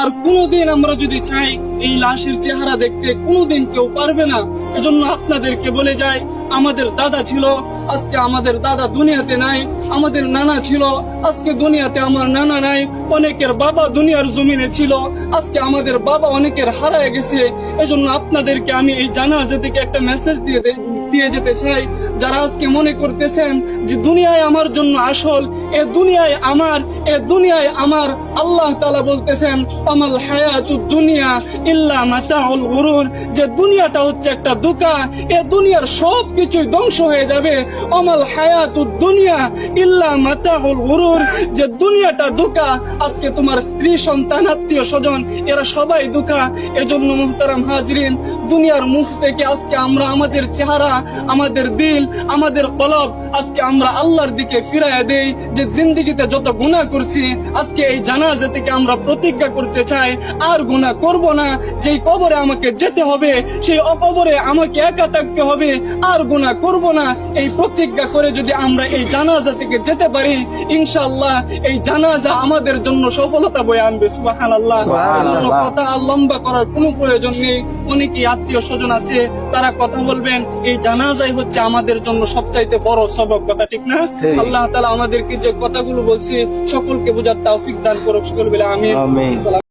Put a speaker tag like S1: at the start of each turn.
S1: আর কোনোদিন আমরা যদি চাই এই লাশের চেহারা দেখতে কোনোদিন কেউ পারবে না। এজন্য আপনাদেরকে বলে যাই, আমাদের দাদা ছিল, আজকে আমাদের দাদা দুনিয়াতে নাই। আমাদের নানা ছিল, আজকে দুনিয়াতে আমার নানা নাই। অনেকের বাবা দুনিয়ার জমিনে ছিল, আজকে আমাদের বাবা অনেকের হারায় গেছে। এজন্য আপনাদেরকে আমি এই জানাজা থেকে একটা মেসেজ দিয়ে যেতে চাই। যারা আজকে মনে করতেছেন যে দুনিয়ায় আমার জন্য আসল, এ দুনিয়ায় আমার, এ দুনিয়ায় আমার, আল্লাহ তাআলা বলতেছেন আমাল হায়াতুদ দুনিয়া ইল্লা মাতাউল গুরুর, যে দুনিয়াটা হচ্ছে একটা ধোঁকা, এ দুনিয়ার সব কিছুই ধ্বংস হয়ে যাবে। আমাল হায়াতুদ দুনিয়া ইল্লা মাতাউল গুরুর, যে দুনিয়াটা ধোঁকা। আজকে তোমার স্ত্রী, সন্তান, আত্মীয় স্বজন এরা সবাই ধোঁকা। এজন্য মুহতারাম হাজরিন, দুনিয়ার মুখ থেকে আজকে আমরা আমাদের চেহারা, আমাদের দিল, আমাদের কলব আজকে আমরা আল্লাহর দিকে ফিরাইয়া দেই। যে জিন্দেগিতে যত গুনাহ করছি, আজকে এই জানাজা থেকে আমরা প্রতিজ্ঞা করতে চাই আর গুনাহ করব না। যেই কবরে আমাকে যেতে হবে, সেই কবরে আমাকে একা থাকতে হবে, আর গুনাহ করব না। এই প্রতিজ্ঞা করে যদি আমরা এই জানাজা থেকে যেতে পারি, ইনশাআল্লাহ এই জানাজা আমাদের জন্য সফলতা বয়ে আনবে। সুবহানাল্লাহ। কথা লম্বা করার কোনো প্রয়োজন নেই। অনেকেই আত্মীয় স্বজন আছে, তারা কথা বলবেন। এই জানাজাই হচ্ছে আমাদের জন্য সবচাইতে বড় সবক, কথা ঠিক না? আল্লাহ তাআলা আমাদেরকে যে কথাগুলো বলছে সকলকে বোঝার তৌফিক দান করুক। সকল বলে আমিন।